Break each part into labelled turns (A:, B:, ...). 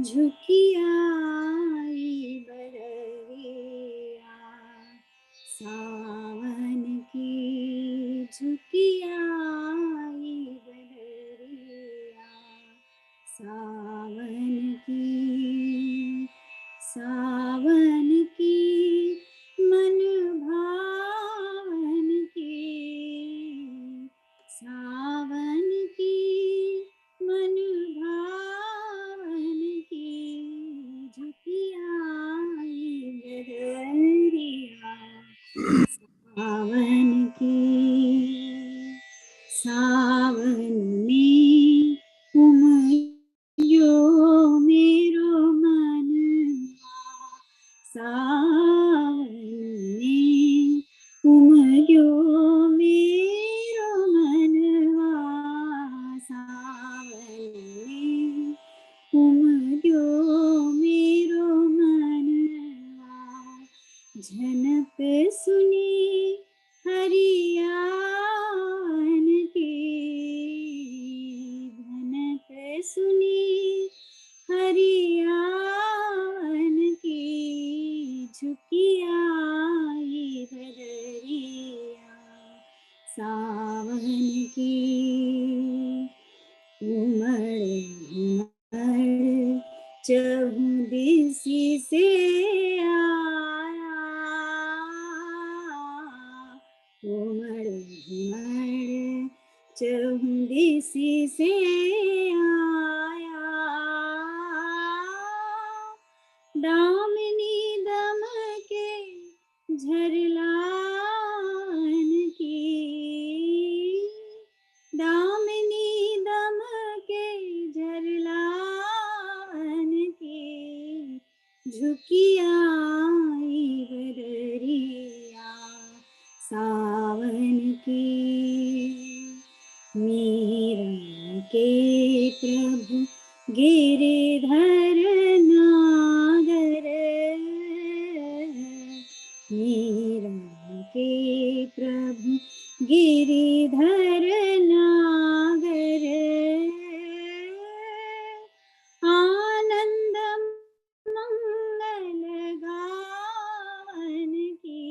A: झुकियाई बदरिया, सावन की झुकियाई बदरिया, सावन की मन भावन की, सावन की मन भावन की, झुकियाई बदरिया, सावन की। सावन में उमड़ियो मेरो मनवा, सावन में उमड़ियो मेरो मनवा, सावन में उमड़ियो मेरो मनवा, झनप सुनी हरियावन की, झनप सुनी हरियावन की, झुकियाई बदरिया, सावन की। उमड़ उमड़ चहुँ दिशि से आया, उमड़ उमड़ चहुँ दिशि से आया, दामिनी दमके झरलान की, दामिनी दमके झरलान की, झुकियाई बदरिया, सावन की। मीरा के प्रभु गिरिधर नागर, मीरा के प्रभु गिरिधर नागर, आनंद मंगल गावन की,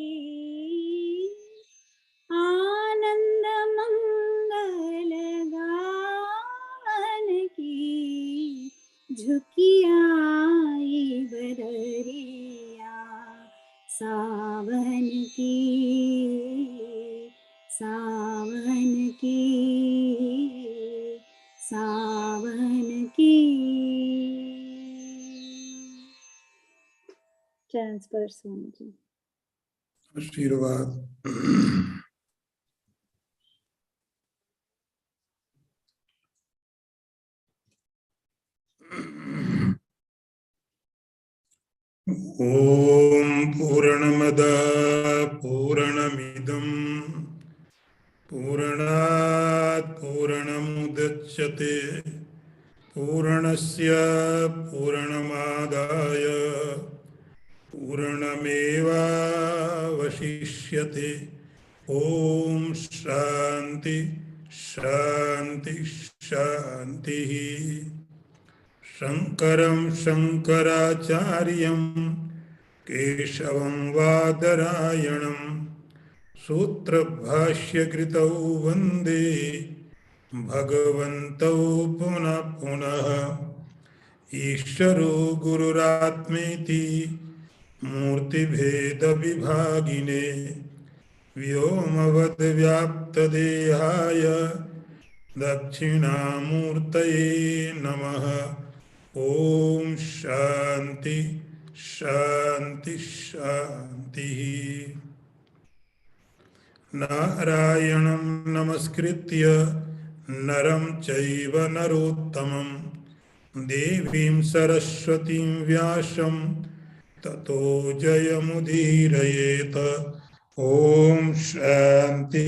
A: आनंद मंगल गावन की, झुकियाई बदरिया, सावन की, सावन की, सावन की। ट्रांसफर स्वामी जी।
B: आशीर्वाद। ओम पूर्णमद पूर्णमिदं पूर्णात् पूर्णमुदच्यते पूर्णस्य पूर्णमादाय पूर्णमेवावशिष्यते। ओम शांति शांति शांतिः। शंकरं शंकराचार्यं केशवं वादरायणं सूत्रभाष्यकृतौ वन्दे भगवन्तौ पुनः पुनः। ईश्वरो गुरुरात्मेति मूर्तिभेदविभागिने व्योमवद्व्याप्तदेहाय दक्षिणामूर्तये नमः। ओम शांति शांति शांति। नारायणं नमस्कृत्य नरं चैव नरोत्तमं देवीं सरस्वतीं व्यासं ततो जयमुदीरयेत। ओम शांति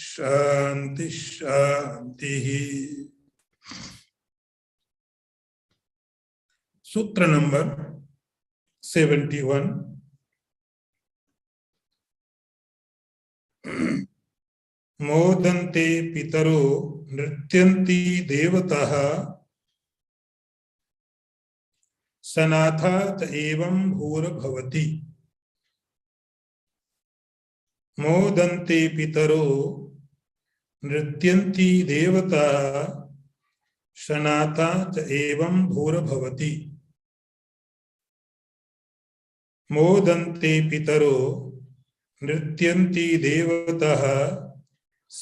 B: शांति शांति। सूत्र नंबर 71। मोदन्ते पितरो नृत्यन्ति देवताः सनाथात एवं भूर्भवति मोदन्ते पितरो नृत्यन्ति देवता सनाथात एवं भूर्भवति मोदन्ते पितरो नृत्यन्ति देवतः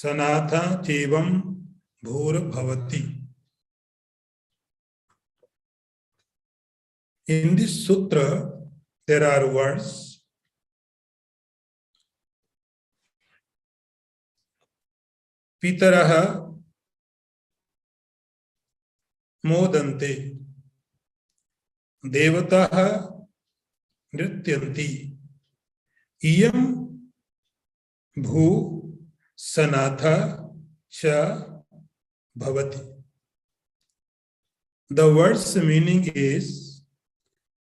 B: सनाथात एवं भूर्भवति. In this sutra, there are words Pitaraha modante Devataha nrityanti iyam bhu sanatha cha bhavati. The word's meaning is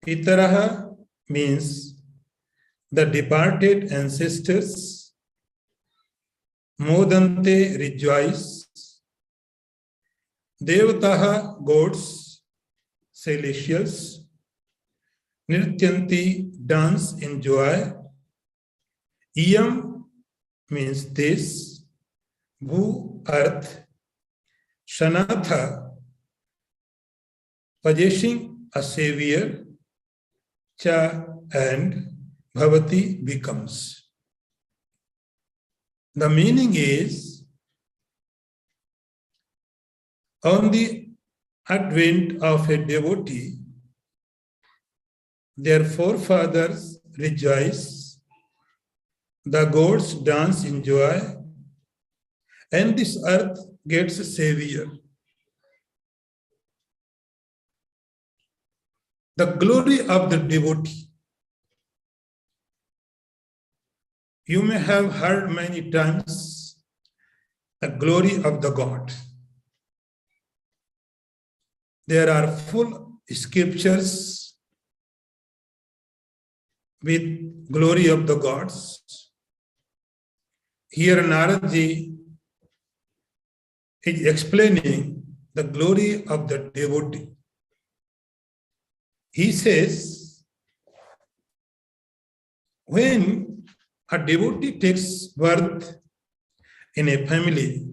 B: Pitaraha means the departed ancestors, Modante rejoice, Devataha gods, celestials, Nrityanti dance in joy, Iyam means this, Bhu earth, Shanatha possessing a savior, Cha and Bhavati becomes. The meaning is, on the advent of a devotee, their forefathers rejoice, the gods dance in joy, and this earth gets a savior. The glory of the devotee. You may have heard many times the glory of the God. There are full scriptures with glory of the gods. Here Narad ji is explaining the glory of the devotee. He says, when a devotee takes birth in a family,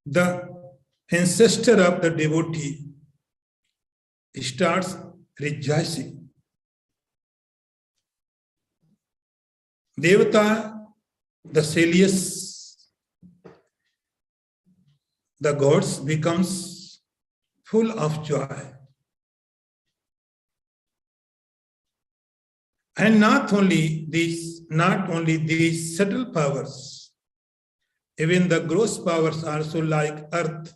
B: the ancestor of the devotee starts rejoicing. Devata, the zealous, the gods becomes full of joy. And not only these subtle powers, even the gross powers also like earth,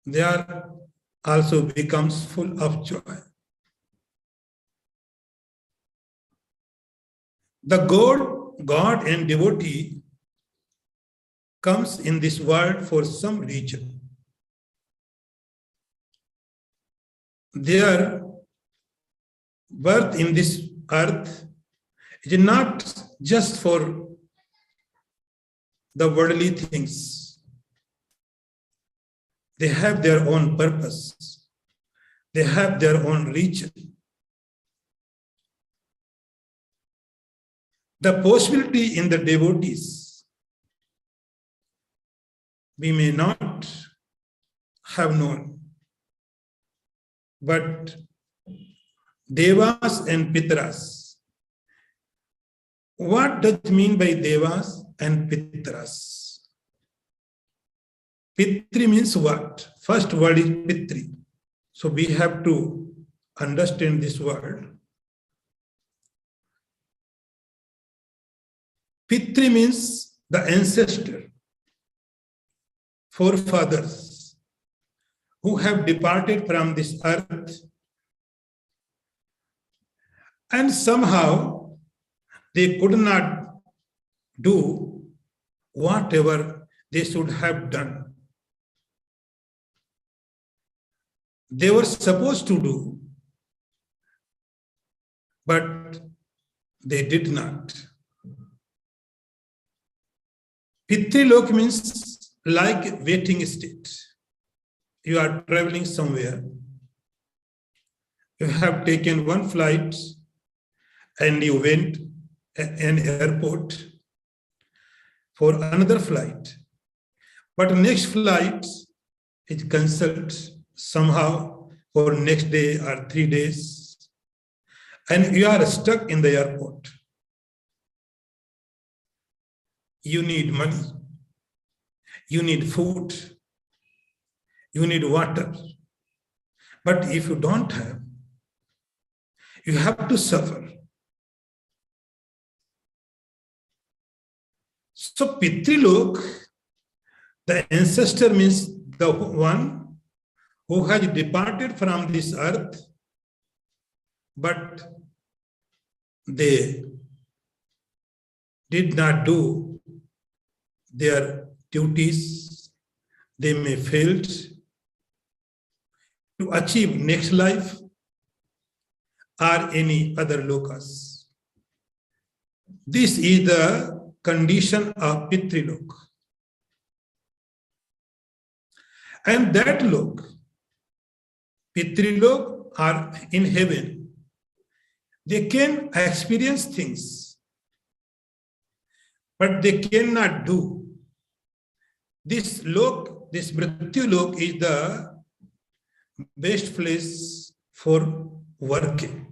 B: they are also becomes full of joy. The God and devotee comes in this world for some reason. Their birth in this earth is not just for the worldly things. They have their own purpose. They have their own reason. The possibility in the devotees we may not have known. But Devas and Pitras, what does it mean by Devas and Pitras? Pitri means what? First word is Pitri. So we have to understand this word. Pitri means the ancestor, forefathers, who have departed from this earth, and somehow they could not do whatever they should have done. They were supposed to do, but they did not. Pitrilok means like waiting state. you are traveling somewhere. You have taken one flight and you went an airport for another flight. But next flight is cancelled somehow for next day or 3 days. And you are stuck in the airport. You need money. You need food. You need water. But if you don't have, you have to suffer. So Pitrilok, the ancestor means the one who has departed from this earth, but they did not do their duties. They may fail to achieve next life or any other lokas. This is the condition of Pitrilok. And that lok, Pitrilok, are in heaven. They can experience things, but they cannot do. This lok, this Mrityu lok is the best place for working.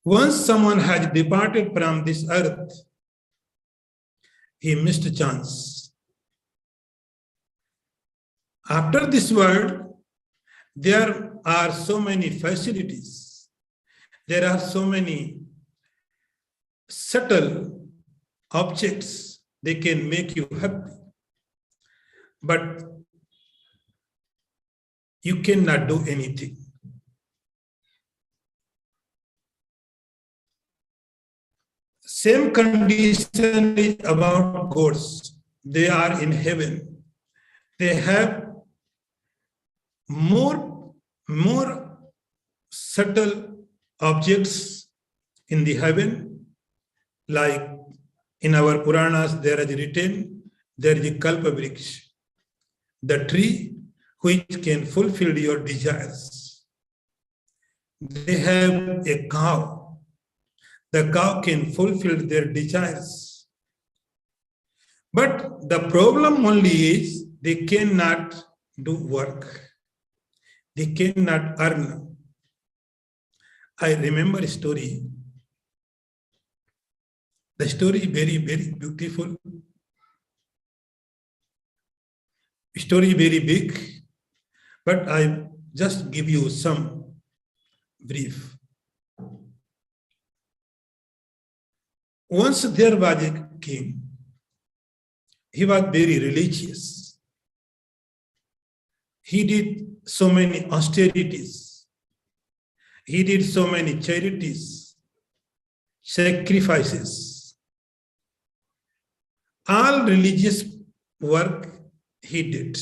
B: Once someone has departed from this earth, he missed a chance. After this world, there are so many facilities. There are so many subtle objects. They can make you happy. But you cannot do anything. Same condition is about gods. They are in heaven. They have more subtle objects in the heaven, like in our Puranas there is written, there is a Kalpavriksha, the tree which can fulfill your desires. They have a cow. The cow can fulfill their desires. But the problem only is they cannot do work. They cannot earn. I remember a story. The story is very, very beautiful. Story very big, but I just give you some brief. Once there was a king. He was very religious. He did so many austerities. He did so many charities, sacrifices. All religious work he did.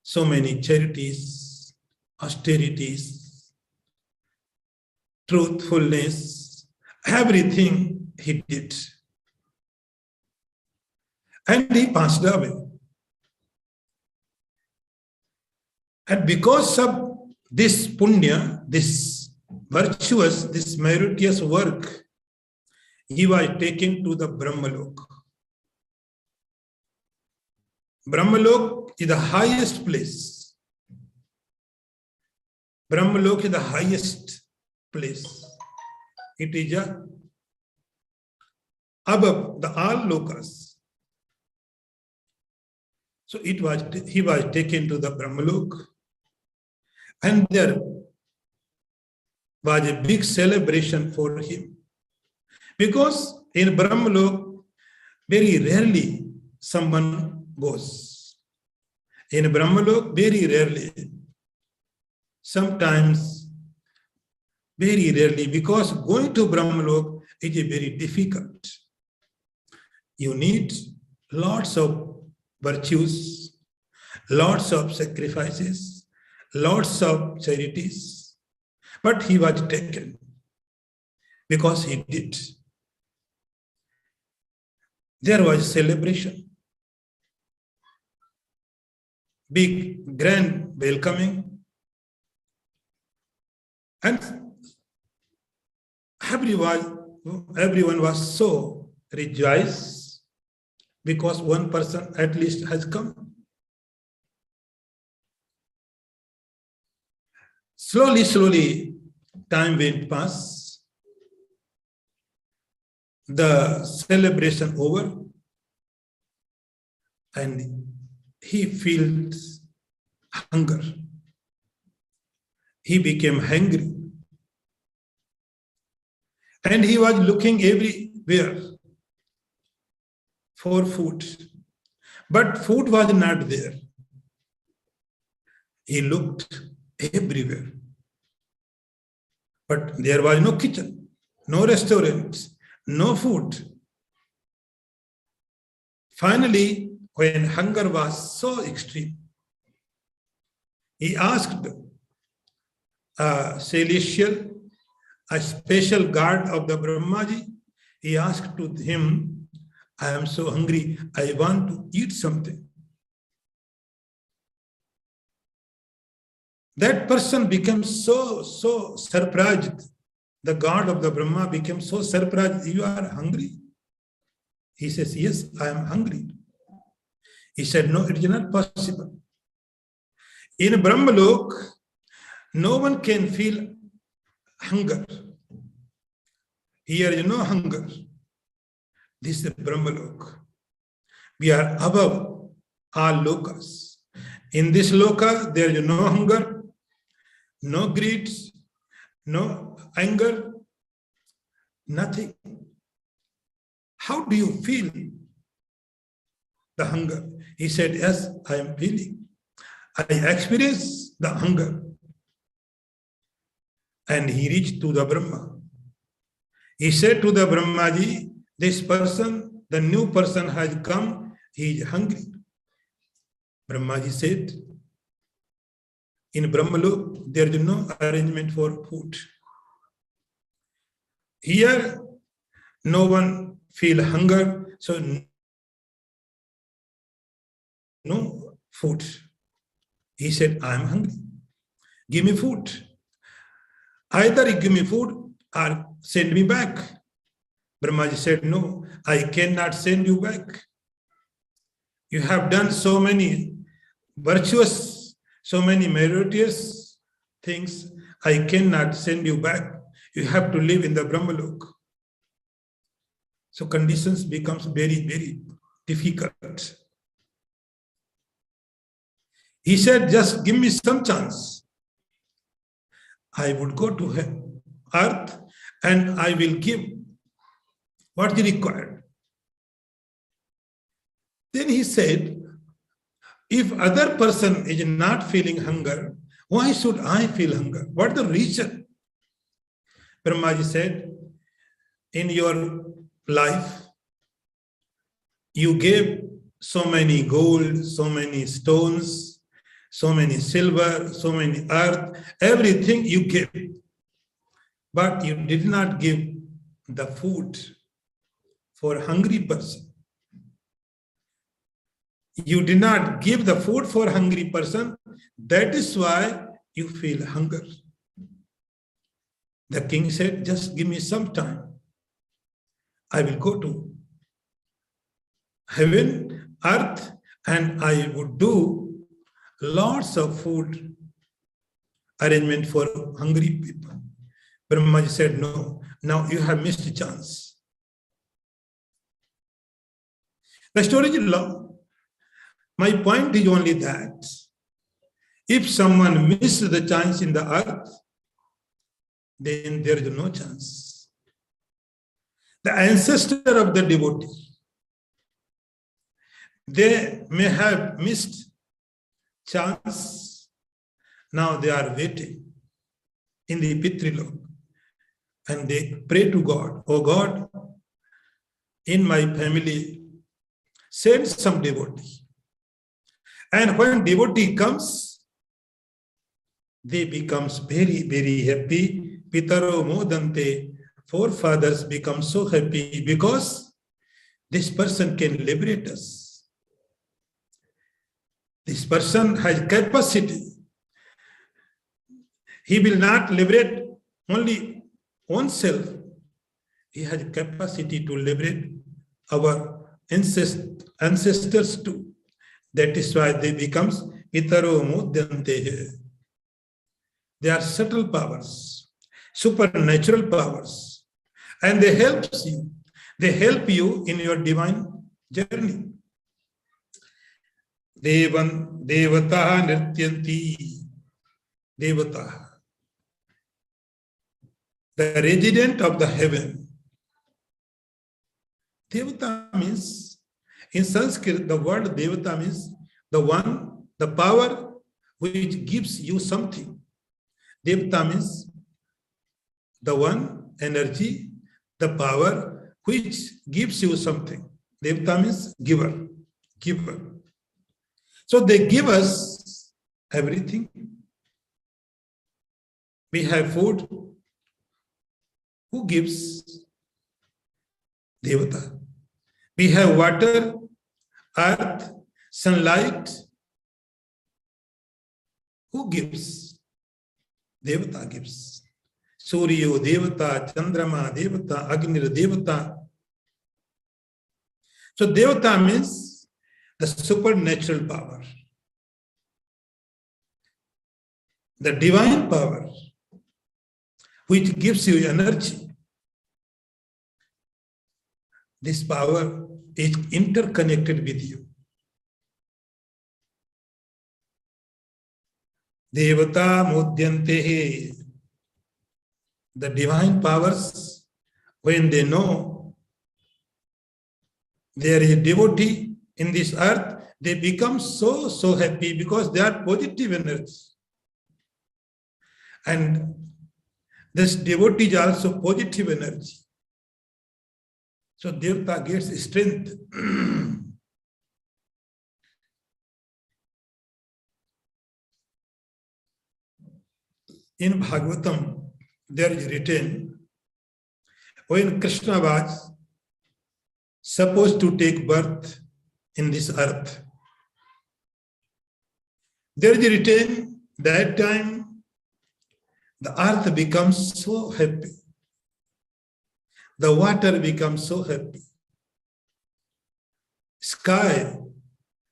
B: So many charities, austerities, truthfulness, everything he did. And he passed away. And because of this punya, this virtuous, this meritorious work, he was taken to the Brahmalok. Brahmalok is the highest place. Brahmalok is the highest place. It is above the all lokas. So he was taken to the Brahmalok, and there was a big celebration for him. Because in Brahmalok, very rarely someone goes. In Brahmalok, very rarely. Sometimes, very rarely, because going to Brahmalok is very difficult. You need lots of virtues, lots of sacrifices, lots of charities. But he was taken because he did. There was celebration. big, grand welcoming. And everyone was so rejoiced because one person at least has come. Slowly, time went past. The celebration over, and he feels hunger. He became hungry. And he was looking everywhere for food. But food was not there. He looked everywhere. But there was no kitchen, no restaurant, no food. Finally, when hunger was so extreme, he asked a special guard of the Brahmaji. He asked to him, I am so hungry, I want to eat something. That person became so surprised. The god of the Brahma became so surprised. You are hungry? He says, yes, I am hungry. He said, no, it is not possible. In Brahmalok, no one can feel hunger. Here is no hunger. This is Brahmalok. We are above all lokas. In this loka, there is no hunger, no greed, no anger, nothing. How do you feel the hunger? He said, yes, I am feeling. I experience the hunger. And he reached to the Brahma. He said to the Brahmaji, this person, the new person has come, he is hungry. Brahmaji said, in Brahmalok, there is no arrangement for food. Here, no one feel hunger, so no food. He said, I am hungry. Give me food. Either you give me food or send me back. Brahmaji said, no, I cannot send you back. You have done so many virtuous, so many meritorious things. I cannot send you back. You have to live in the Brahmalok. So conditions becomes very difficult. He said, just give me some chance. I would go to earth and I will give what is required. Then he said, if other person is not feeling hunger, why should I feel hunger? What is the reason? Brahmaji said, in your life, you gave so many gold, so many stones, so many silver, so many earth, everything you gave. But you did not give the food for a hungry person. You did not give the food for a hungry person. That is why you feel hunger. The king said, just give me some time. I will go to heaven, earth, and I would do lots of food arrangement for hungry people. Brahmaji said, no, now you have missed a chance. The story is long. My point is only that if someone misses the chance in the earth, then there is no chance. The ancestor of the devotee, they may have missed chance. Now they are waiting in the Pitrilok and they pray to God, oh God, in my family, send some devotee. And when devotee comes, they becomes very happy. Pitaro modante, forefathers become so happy because this person can liberate us. This person has capacity. He will not liberate only oneself. He has capacity to liberate our ancestors too. That is why they become itaro mudyantehe. They are subtle powers, supernatural powers, and they help you. They help you in your divine journey. Devan devata nrityanti. Devata, the resident of the heaven. Devata means, in Sanskrit, the word Devata means the one, the power which gives you something. Devata means the one, energy, the power which gives you something. Devata means giver, giver. So they give us everything. We have food. Who gives? Devata. We have water, earth, sunlight. Who gives? Devata gives. Suryo Devata, Chandrama Devata, Agnir Devata. So Devata means the supernatural power, the divine power, which gives you energy. This power is interconnected with you. Devata mudyantehe. The divine powers, when they know there is a devotee in this earth, they become so happy because they are positive energy. And this devotee is also positive energy. So Devata gets strength. In Bhagavatam, there is written, when Krishna was supposed to take birth in this earth, there is written that time the earth becomes so happy. The water becomes so happy. Sky,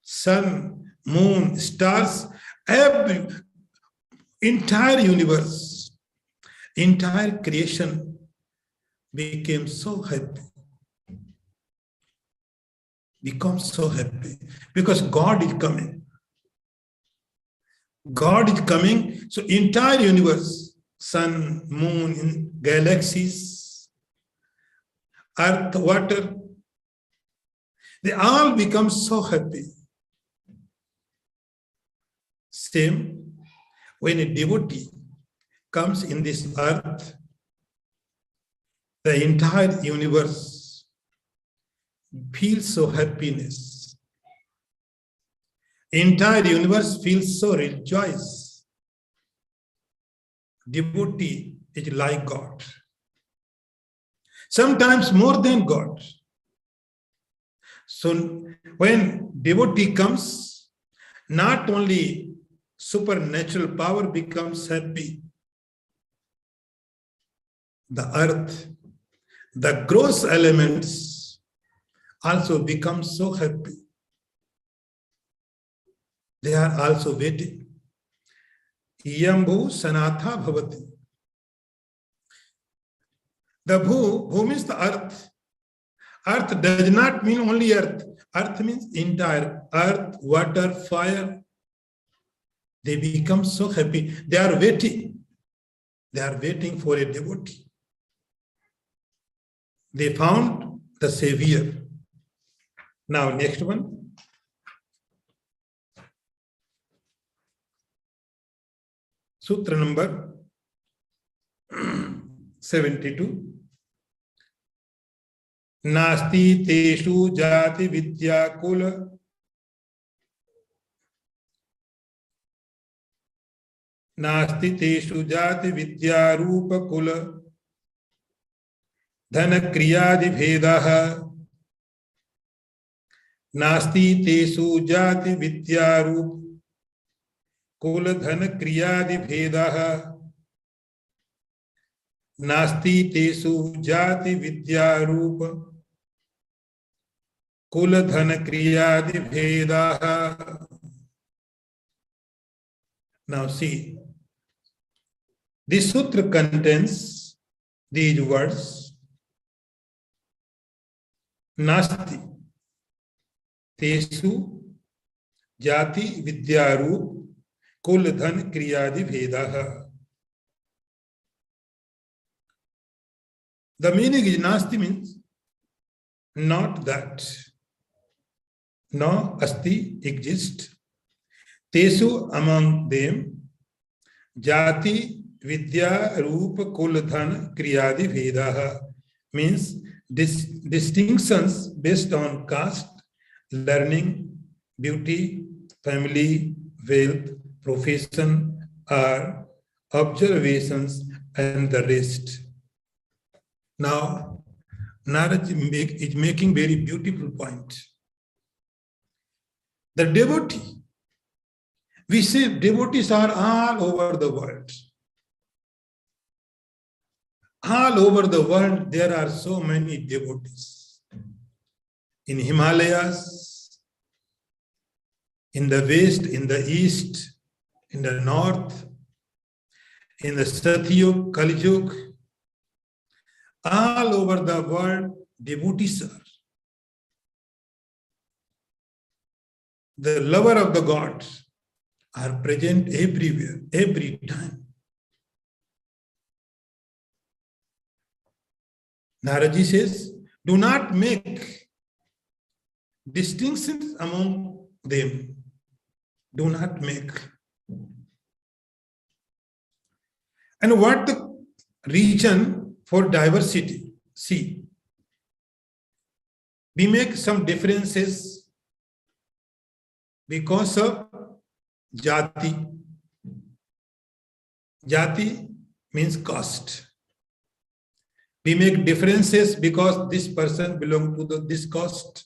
B: sun, moon, stars, every entire universe, entire creation became so happy. Becomes so happy because God is coming. God is coming, so entire universe, sun, moon, galaxies, earth, water, they all become so happy. Same, when a devotee comes in this earth, the entire universe feels so happiness. Entire universe feels so rejoice. Devotee is like God. Sometimes more than God. So when devotee comes, not only supernatural power becomes happy, the earth, the gross elements also become so happy. They are also waiting. Yambhu sanatha bhavati. The bhu means the earth. Earth does not mean only earth. Earth means entire earth, water, fire. They become so happy. They are waiting. They are waiting for a devotee. They found the Savior. Now, next one. Sutra number 72. Nasti teshu jati vidya kula. Nasti teshu jati vidya rupa kula. Dhana kriyadi bhedaha. नास्ति तेषु जाति विद्यारूप कुल धन क्रियादि भेदः नास्ति तेषु जाति विद्यारूप कुल धन क्रियादि भेदः. Now see, this sutra contains these words: Nasti तेषु जाति विद्यारूप कुल धन क्रियादि भेदः. The meaning is nasti means not that. No asti exist. Tesu among them jati vidya rupa kul dhan kriyadi vedaha means distinctions based on caste, learning, beauty, family, wealth, profession, or observations, and the rest. Now, Narad is making very beautiful point. The devotee, we say devotees are all over the world. All over the world, there are so many devotees. In Himalayas, in the west, in the east, in the north, in the Satyug, Kalijug, all over the world, devotees are. The lover of the God are present everywhere, every time. Naraji says, do not make distinctions among them. Do not make. And what the reason for diversity? See, we make some differences because of jati. Jati means caste. We make differences because this person belongs to this caste.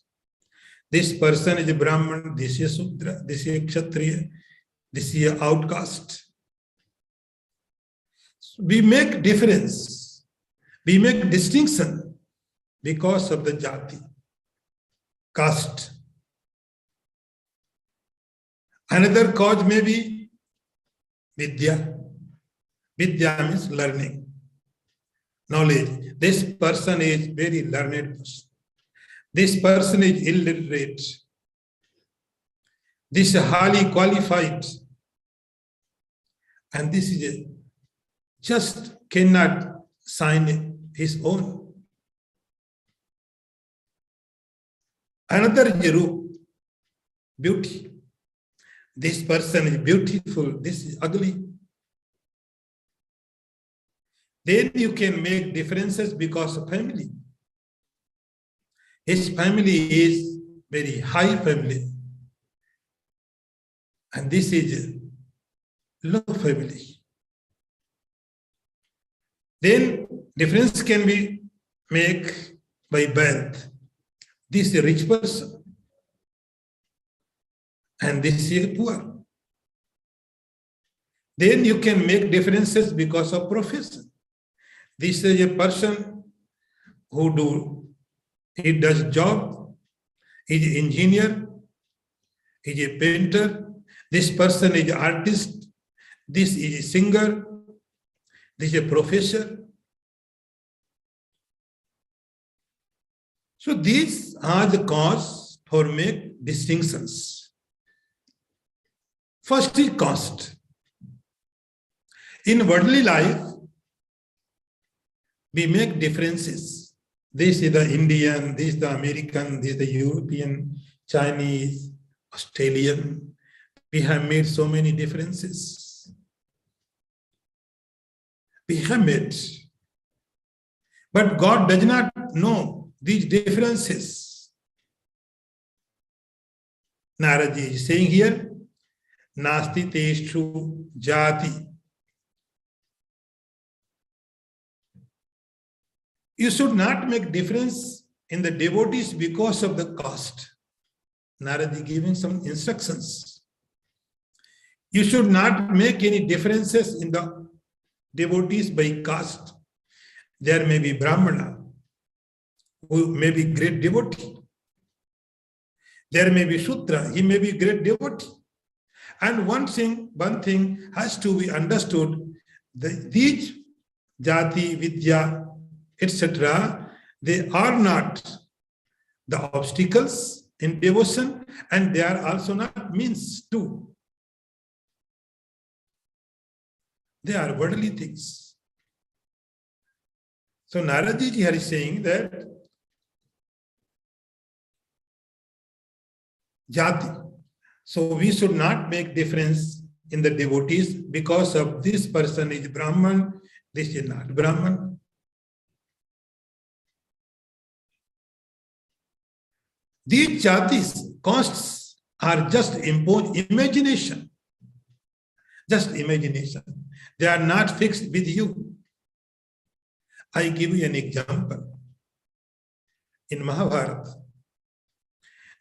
B: This person is a Brahman, this is a Sutra, this is a Kshatriya, this is an outcast. We make difference. We make distinction because of the jati, caste. Another cause may be vidya. Vidya means learning, knowledge. This person is very learned person. This person is illiterate. This is highly qualified. And this is just cannot sign his own. Another is beauty. This person is beautiful, this is ugly. Then you can make differences because of family. His family is very high family. And this is low family. Then difference can be made by birth. This is a rich person. And this is poor. Then you can make differences because of profession. This is a person he does job, he is an engineer, he is a painter, this person is an artist, this is a singer, this is a professor. So these are the cause for make distinctions. First is caste. In worldly life, we make differences. This is the Indian, this is the American, this is the European, Chinese, Australian. We have made so many differences. We have made. But God does not know these differences. Narad is saying here, Nasti teshu jati. You should not make difference in the devotees because of the caste. Narad is giving some instructions. You should not make any differences in the devotees by caste. There may be Brahmana, who may be great devotee. There may be Sutra, he may be great devotee. And one thing has to be understood, these jati, vidya, etc., they are not the obstacles in devotion, and they are also not means too. They are worldly things. So Narad here is saying that jati. So we should not make difference in the devotees because of this person is Brahman, this is not Brahman. These jatis, castes are just imagination. Just imagination. They are not fixed with you. I give you an example. In Mahabharata,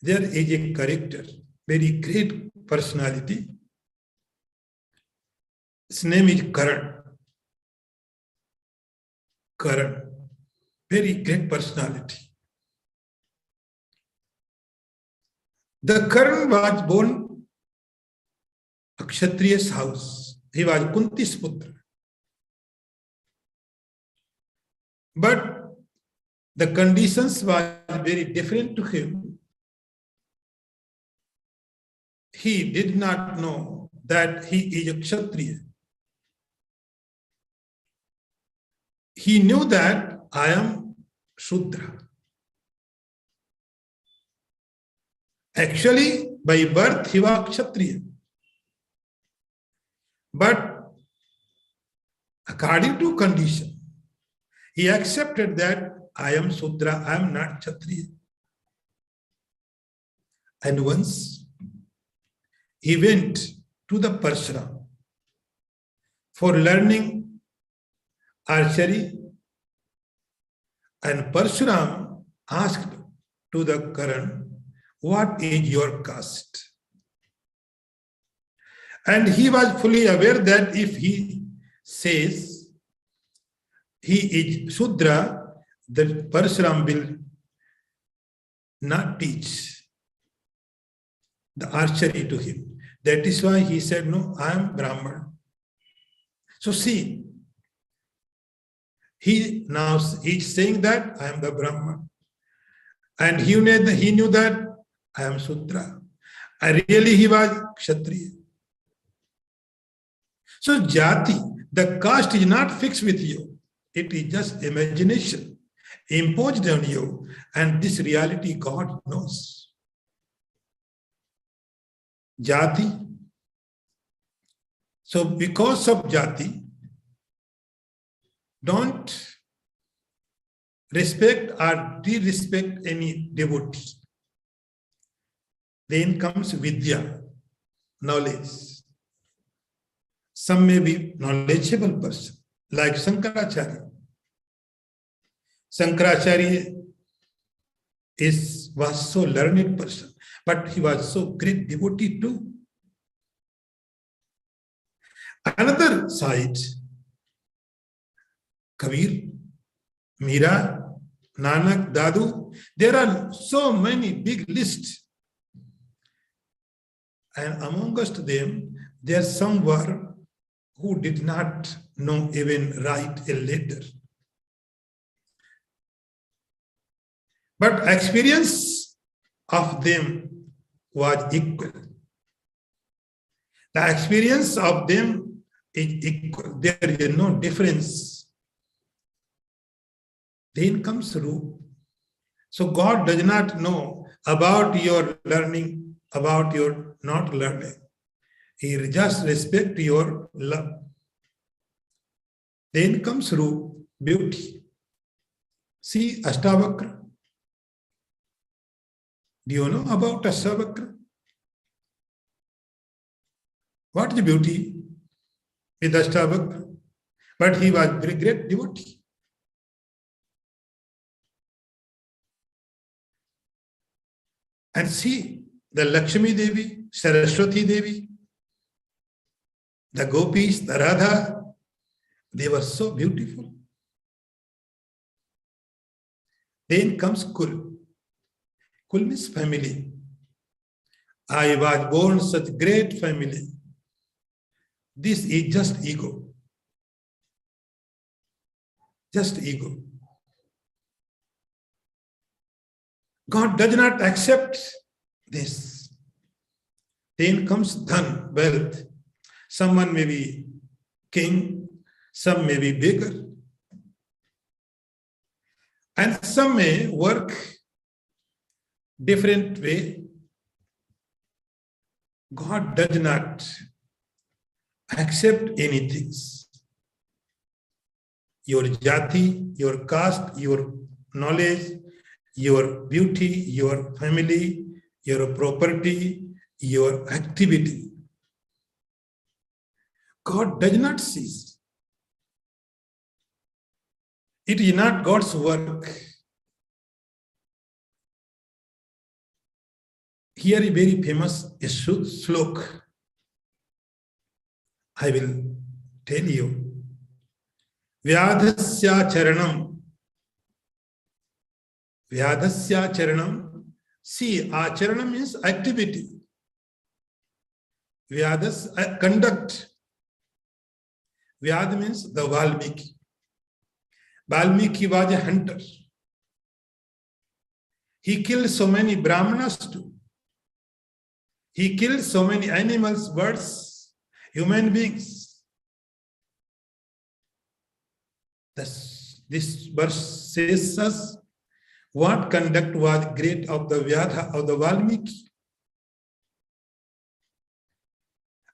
B: there is a character, very great personality. His name is Karan. Karan, very great personality. The Karan was born a Kshatriya's house. He was Kunti's putra. But the conditions were very different to him. He did not know that he is a Kshatriya. He knew that I am Shudra. Actually, by birth, he was Kshatriya. But according to condition, he accepted that I am Shudra, I am not Kshatriya. And once he went to the Parshuram for learning archery, and Parshuram asked to the Karan, what is your caste? And he was fully aware that if he says he is Shudra, that Parshuram will not teach the archery to him. That is why he said, no, I am Brahman. So see, he's saying that I am the Brahman. And he knew that I am Shudra. And really he was Kshatriya. So jati, the caste is not fixed with you. It is just imagination imposed on you. And this reality God knows. Jati. So because of jati, don't respect or disrespect any devotee. Then comes vidya, knowledge. Some may be knowledgeable person, like Shankaracharya. Shankaracharya was so learned person, but he was so great devotee too. Another side, Kabir, Mira, Nanak, Dadu, there are so many big lists. And amongst them, there some were who did not know even write a letter. But experience of them was equal. The experience of them is equal. There is no difference. Then comes Rup. So God does not know about your learning, about your not learning. He just respects your love. Then comes Rup, beauty. See Ashtavakra. Do you know about Ashtavakra? What is beauty with Ashtavakra? But he was very great devotee. And see, the Lakshmi Devi, Saraswati Devi, the gopis, the Radha, they were so beautiful. Then comes Kul. Kul means family. I was born such great family. This is just ego. Just ego. God does not accept this. Then comes dhan, wealth. Someone may be king, some may be beggar, and some may work different way. God does not accept anything. Your jati, your caste, your knowledge, your beauty, your family, your property, your activity. God does not cease. It is not God's work. Here is very famous slok. I will tell you. Vyadhasya charanam. Vyadhasya charanam. See, acharanam means activity. Vyadhas, conduct. Vyad means the Valmiki. Valmiki was a hunter. He killed so many Brahmanas too. He killed so many animals, birds, human beings. This verse says us what conduct was great of the Vyadha, of the Valmiki.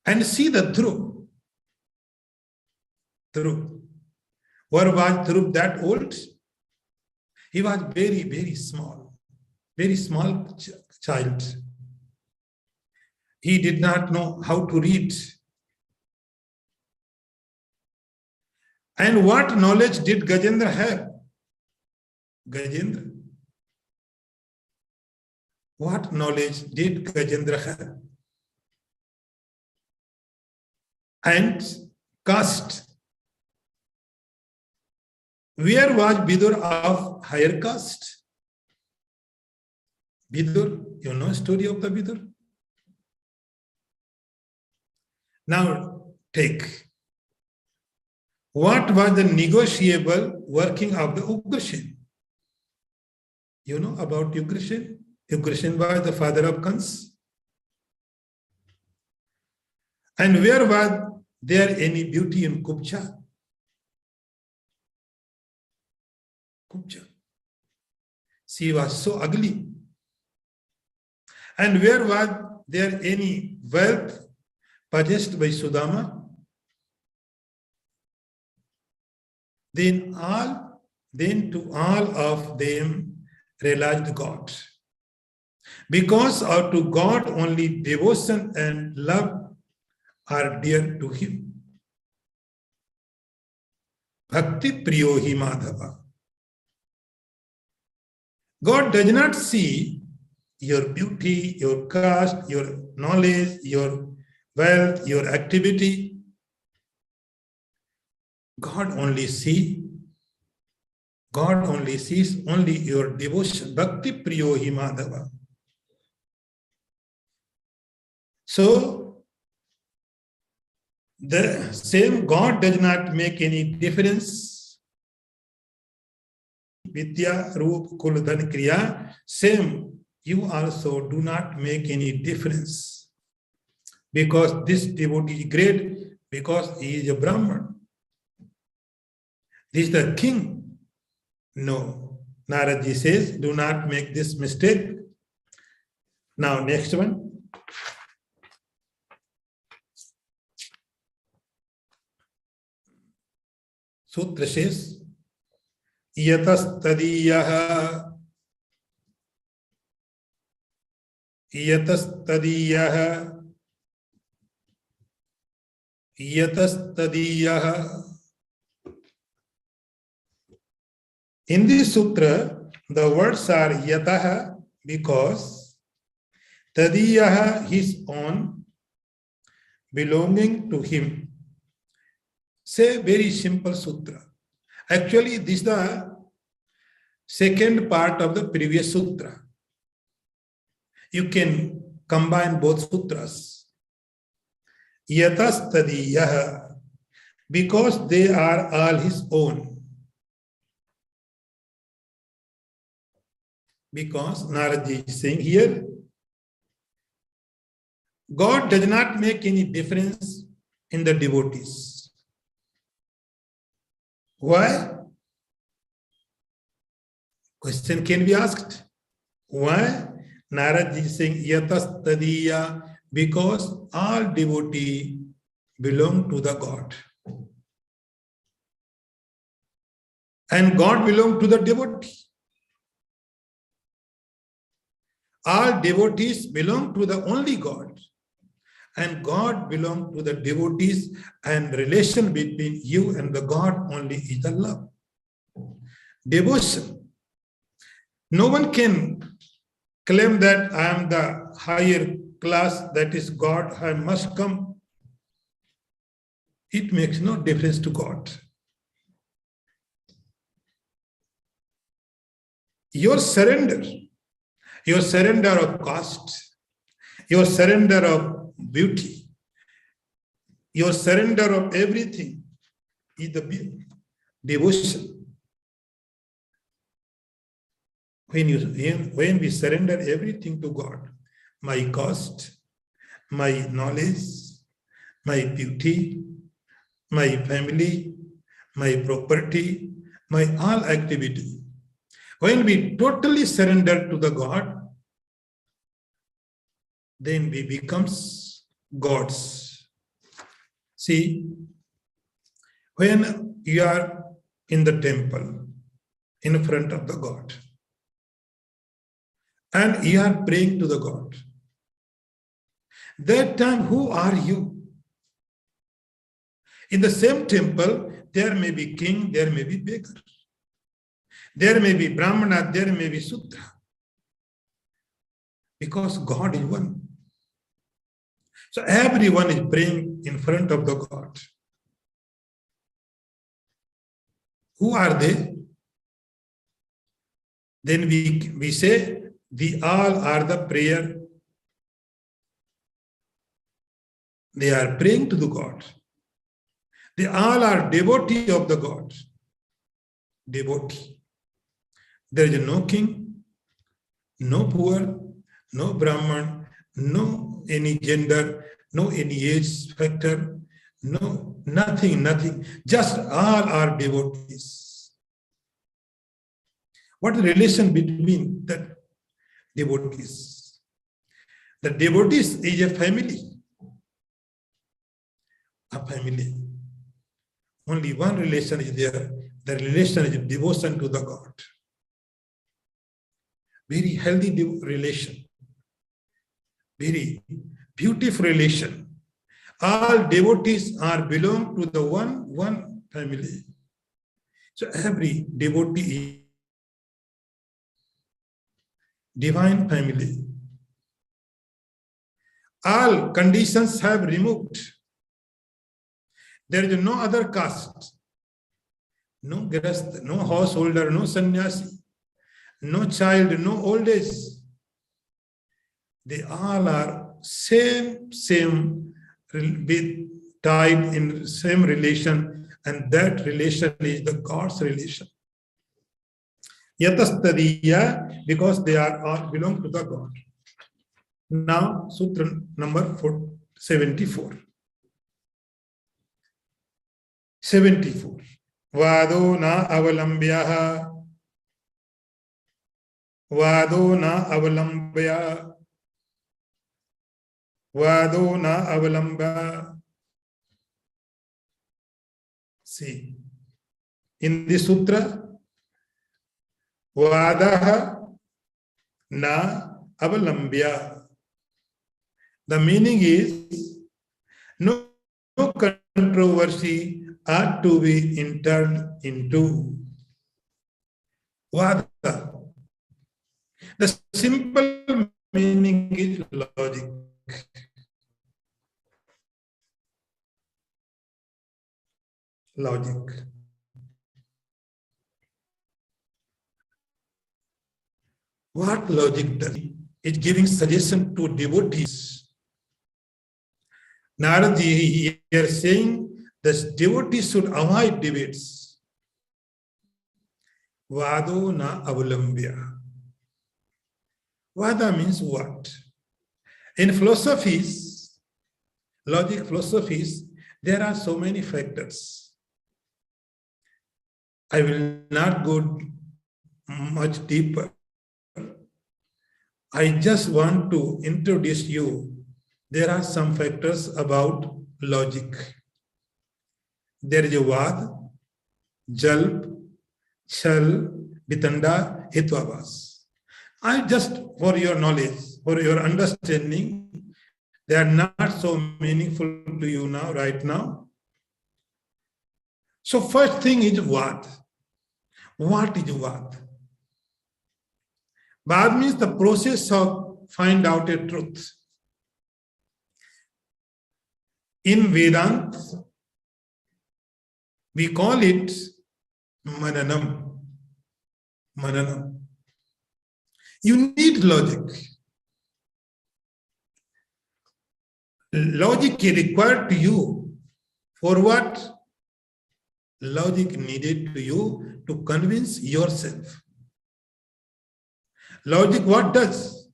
B: And see the Dhruv. Dhruv. Where was Dhruv that old? He was very, very small child. He did not know how to read. And what knowledge did Gajendra have? Gajendra. What knowledge did Gajendra have? And caste. Where was Vidur of higher caste? Vidur, you know story of the Vidur? Now take. What was the negotiable working of the Ugrashen? You know about Ugrashen? Ugrashen was the father of Kans. And where was there any beauty in Kupcha? Kupcha. She was so ugly. And where was there any wealth possessed by Sudama? Then to all of them realized God. Because to God only devotion and love are dear to him. Bhakti priyo hi madhava. God does not see your beauty, your caste, your knowledge, your wealth, your activity. God only sees only your devotion. Bhakti priyo hi madhava. So, the same God does not make any difference. Vidya, Roop, Kul, Dhan, Kriya, same, you also do not make any difference. Because this devotee is great, because he is a Brahman. This is the king. No. Narad ji says, do not make this mistake. Now, next one. Sutra says, Yatastadiyaha In this sutra, the words are yataha because Tadiyaha, his own, belonging to him. Say very simple sutra. Actually, this is the second part of the previous sutra. You can combine both sutras. Yatas tadiyaha, because they are all his own. Because Narad is saying here, God does not make any difference in the devotees. Why? Question can be asked. Why? Narad is saying yatas tadiya, because all devotees belong to the God. And God belongs to the devotee. All devotees belong to the only God. And God belongs to the devotees, and relation between you and the God only is the love. Devotion. No one can claim that I am the higher class, that is God, I must come. It makes no difference to God. Your surrender of caste, your surrender of beauty, your surrender of everything is the devotion. When we surrender everything to God, my caste, my knowledge, my beauty, my family, my property, my all activity, when we totally surrender to the God, then we become gods. See, when you are in the temple, in front of the God, and you are praying to the God, that time who are you? In the same temple, there may be king, there may be beggar. There may be Brahmana, there may be Sutra. Because God is one. So everyone is praying in front of the God. Who are they? Then we say, they all are the prayer. They are praying to the God. They all are devotee of the God. Devotee. There is no king, no poor, no Brahman, no any gender, no any age factor, no nothing. Just all are devotees. What is the relation between the devotees? The devotees is a family. A family. Only one relation is there. The relation is devotion to the God. Very healthy relation. Very beautiful relation. All devotees belong to the one family. So every devotee is divine family. All conditions have removed. There is no other caste, no grahastha, no householder, no sannyasi, no child, no old age. They all are same with tied in same relation, and that relation is the God's relation. Yatastadiya, because they are all belong to the God. Now, Sutra number 74. 74. Vado na avalambya. Vado na avalambya. Vado na avalambya. See, in this sutra, Vadaha na avalambya. The meaning is no controversy are to be entered into. Vada. The simple meaning is love. logic. What logic does? It's giving suggestion to devotees. Narad here saying that devotees should avoid debates. Vado na avalambya. Vada means what? In philosophies, logic philosophies, there are so many factors. I will not go much deeper. I just want to introduce you. There are some factors about logic. There is a vad, jalp, chal, vitanda, hitvavas. I just, for your knowledge, for your understanding, they are not so meaningful to you now, right now. So first thing is vad. What is vad? Vad means the process of find out a truth. In Vedanta, we call it mananam. Mananam. You need logic. Logic is required to you. For what? Logic needed to you to convince yourself. Logic what does?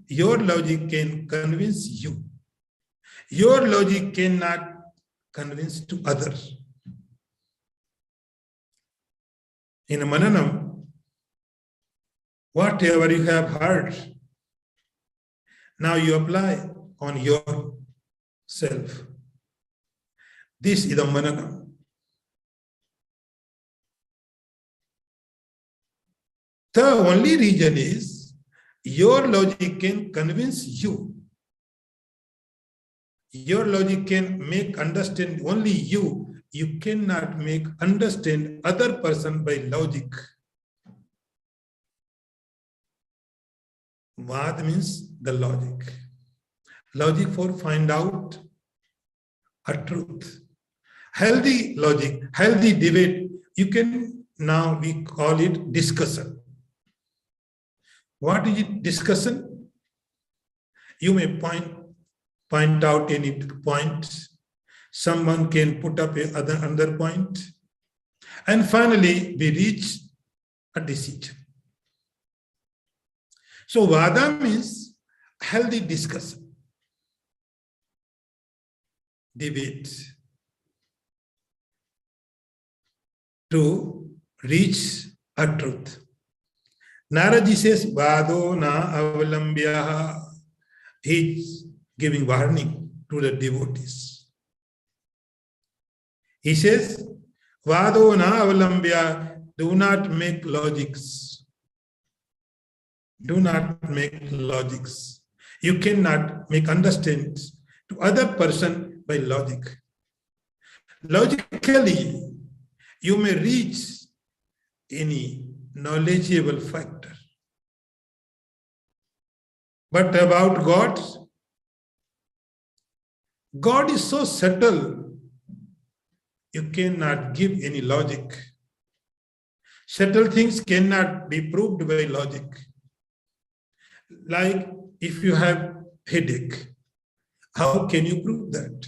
B: Your logic can convince you. Your logic cannot convince to others. In Mananam, whatever you have heard, now you apply on yourself. This is the Mananam. The only reason is your logic can convince you. Your logic can make understand only you. You cannot make understand other person by logic. Vad means the logic. Logic for find out a truth. Healthy logic, healthy debate, you can now we call it discussion. What is it, discussion? You may point out any point. Someone can put up another point. And finally, we reach a decision. So Vada means healthy discussion, debate, to reach a truth. Narad says, Vado na avalambya. He's giving warning to the devotees. He says, Vado na avalambya, do not make logics. Do not make logics. You cannot make understand to other person by logic. Logically, you may reach any knowledgeable factor. But about God, God is so subtle, you cannot give any logic. Subtle things cannot be proved by logic. Like if you have headache, how can you prove that?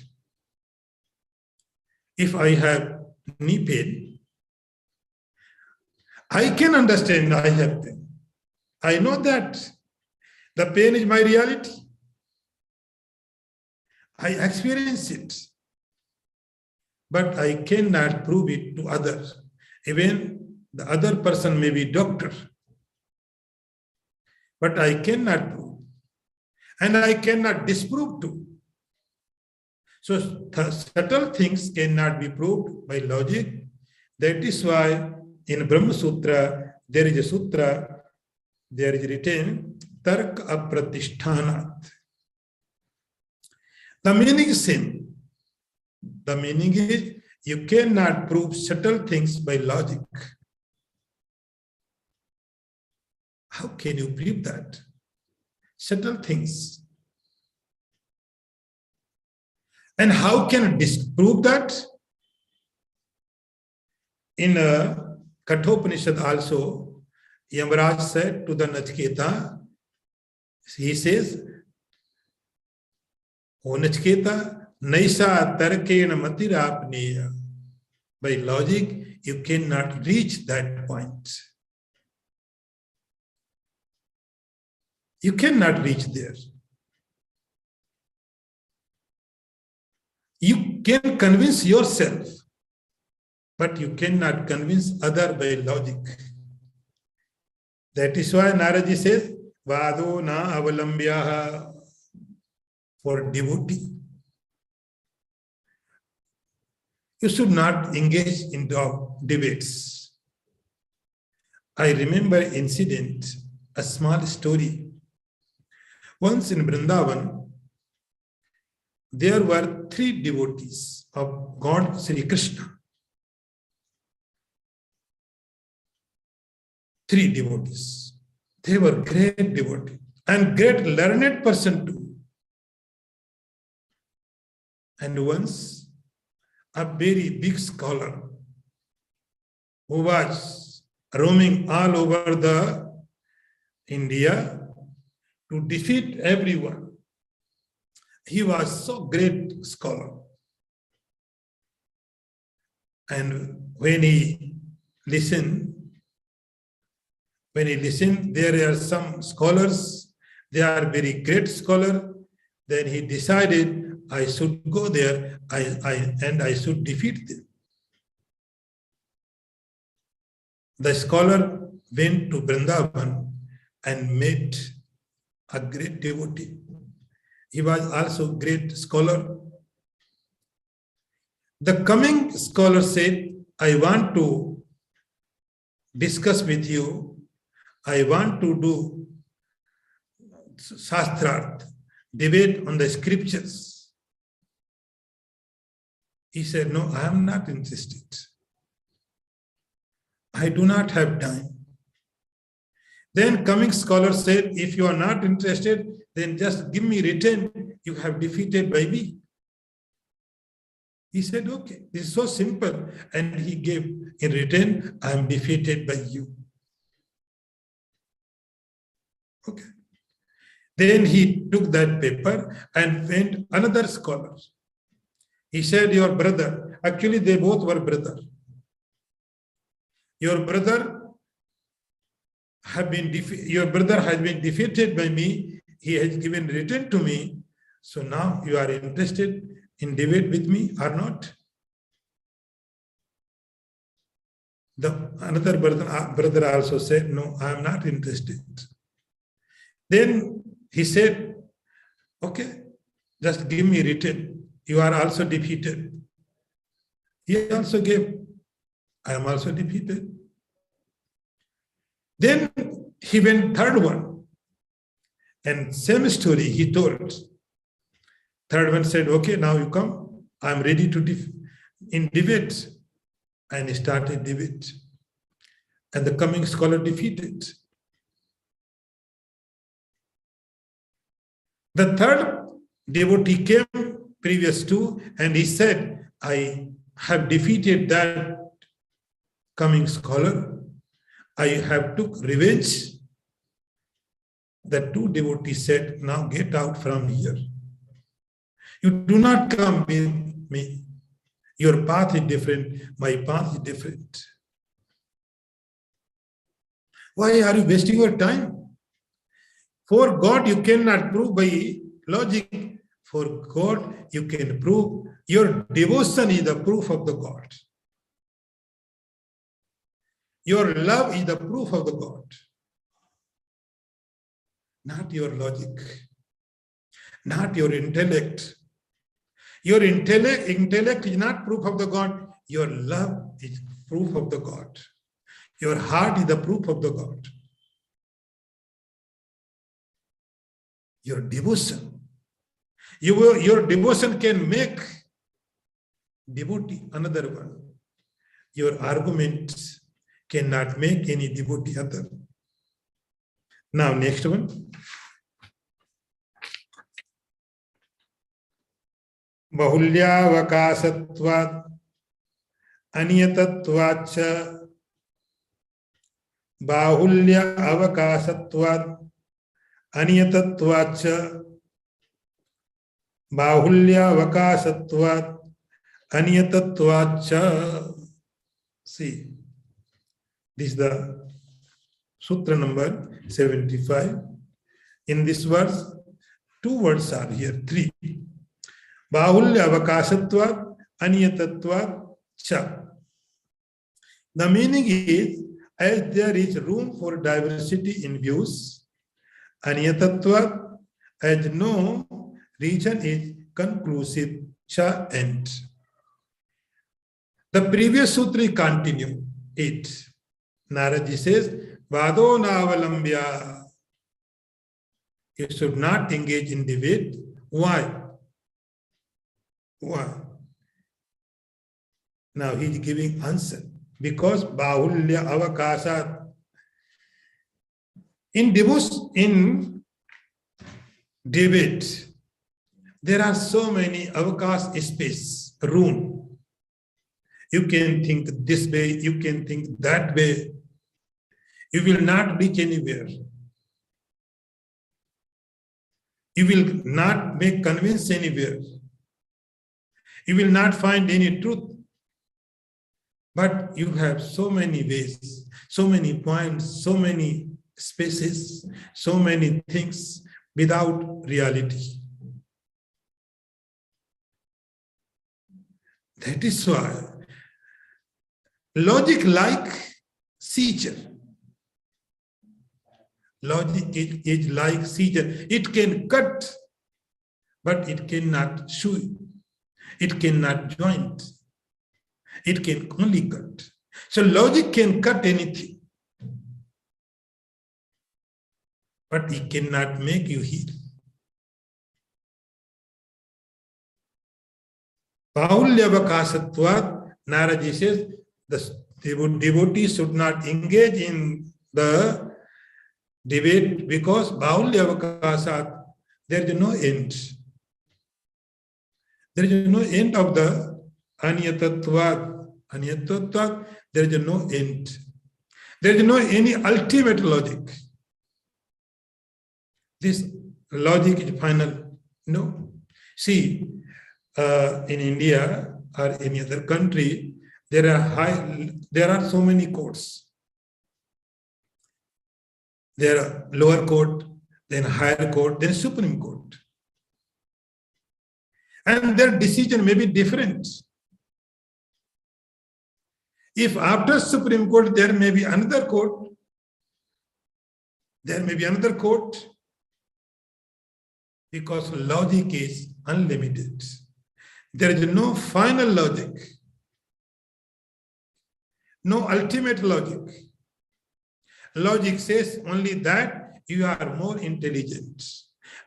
B: If I have knee pain, I can understand I have pain. I know that the pain is my reality. I experience it. But I cannot prove it to others. Even the other person may be doctor. But I cannot prove. And I cannot disprove too. So subtle things cannot be proved by logic. That is why in Brahma Sutra, there is a sutra, there is written, Tark Apratishtanat. The meaning is same. The meaning is, you cannot prove subtle things by logic. How can you prove that? Subtle things. And how can you disprove that? in Kathopanishad also, Yamaraj said to the Nachiketa, he says, O Nachiketa, Naisa Tarkena Matirapneya. By logic, you cannot reach that point. You cannot reach there. You can convince yourself, but you cannot convince other by logic. That is why Narad says, Vado na avalambyaha, for devotee. You should not engage in debates. I remember an incident, a small story. Once in Vrindavan, there were 3 devotees of God Sri Krishna. 3 devotees. They were great devotees and great learned person too. And once a very big scholar who was roaming all over the India to defeat everyone. He was so great scholar. And when he listened, there are some scholars, they are very great scholar. Then he decided, I should go there and I should defeat them. The scholar went to Vrindavan and met a great devotee. He was also a great scholar. The coming scholar said, I want to discuss with you. I want to do Shastrarth, debate on the scriptures. He said, no, I am not interested. I do not have time. Then coming scholar said, if you are not interested, then just give me written, you have defeated by me. He said, okay, this is so simple. And he gave in written, I am defeated by you. Okay. Then he took that paper and went another scholar. He said, your brother, actually they both were brothers. Your brother has been defeated by me. He has given written to me. So now you are interested in debate with me or not? Another brother also said, no, I am not interested. Then he said, okay, just give me written. You are also defeated. He also gave, I am also defeated. Then he went third one. And same story he told. Third one said, okay, now you come. I am ready to in debate. And he started debate. And the coming scholar defeated. The third devotee came previous to, and he said, I have defeated that coming scholar. I have took revenge. The 2 devotees said, now get out from here. You do not come with me. Your path is different. My path is different. Why are you wasting your time? For God, you cannot prove by logic. For God, you can prove. Your devotion is the proof of the God. Your love is the proof of the God. Not your logic. Not your intellect. Your intellect is not proof of the God. Your love is proof of the God. Your heart is the proof of the God. Your devotion. Your devotion can make devotee another one. Your arguments cannot make any devotee other. Now, next one. Bahulyavakasatvat Aniyatvatcha bahulya avakasatvat. Aniyatvatcha bahulya avakasatvat. Aniyatvatcha. See, this is the Sutra number 75. In this verse, two words are here, three. Bahulya avakasatvat, aniyatatvat cha. The meaning is, as there is room for diversity in views, aniyatatvat, as no region is conclusive, cha end. The previous sutra continue it. Narad says, Vado navalambya. You should not engage in debate. Why? Why? Now he is giving answer. Because bahulya avakasat. In debate, there are so many avakas space, room. You can think this way, you can think that way. You will not reach anywhere. You will not make convince anywhere. You will not find any truth. But you have so many ways, so many points, so many spaces, so many things without reality. That is why logic like seizure. Logic is like seizure. It can cut, but it cannot chew. It cannot joint. It can only cut. So logic can cut anything, but it cannot make you heal. Bahulyavakasatvat, Narad says, the devotee should not engage in the debate because Bahulyavakasat, there is no end. There is no end of the Aniyatatvat. Aniyatatvat, there is no end. There is no any ultimate logic. This logic is final. No. See, in India or any other country, there are so many courts. There are lower court, then higher court, then Supreme Court. And their decision may be different. If after Supreme Court there may be another court, because logic is unlimited. There is no final logic, no ultimate logic. Logic says only that you are more intelligent.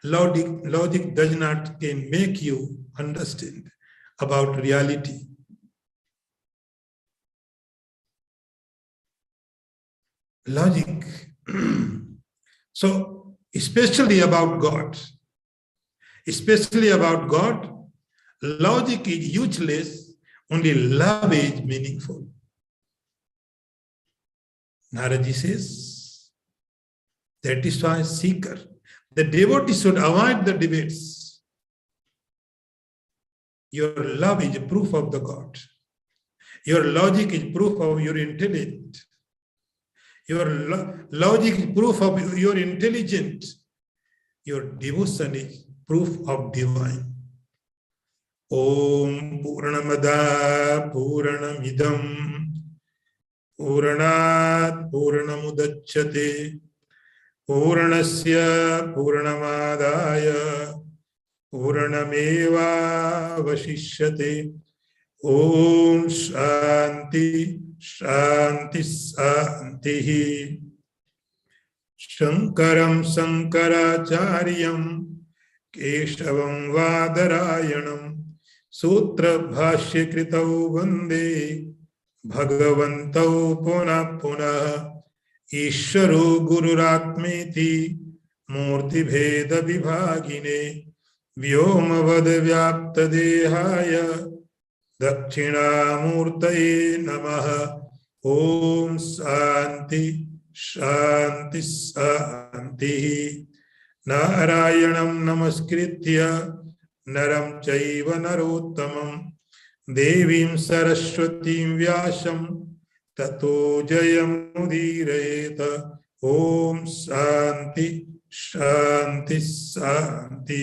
B: Logic does not can make you understand about reality. Logic. So, especially about God, logic is useless, only love is meaningful. Narad says, that is why seeker, the devotee should avoid the debates. Your love is a proof of the God. Your logic is proof of your intellect. Your logic is proof of your intelligence. Your devotion is proof of divine. Om Purnamada Purnamidam Purnat Purnamudachyate Purnasya Purnamadaya Purnameva Vashishyate. Om Shanti Shanti Shanti. Shankaram Shankaracharyam Keshavam Vadarayanam Sutra Bhashya Kritau Vande Bhagavantau Puna Puna Ishvaro Gururatmeti Murti Bheda Vibhagine Vyomavad Vyapta Dehaya दक्षिणामूर्तये नमः। ओम शांति शांति शांति। नारायणं नमस्कृत्य नरं चैव नरोत्तमं देवीं सरस्वतीं व्यासं ततो जयमुदीरयेत। ओम शांति शांति शांति।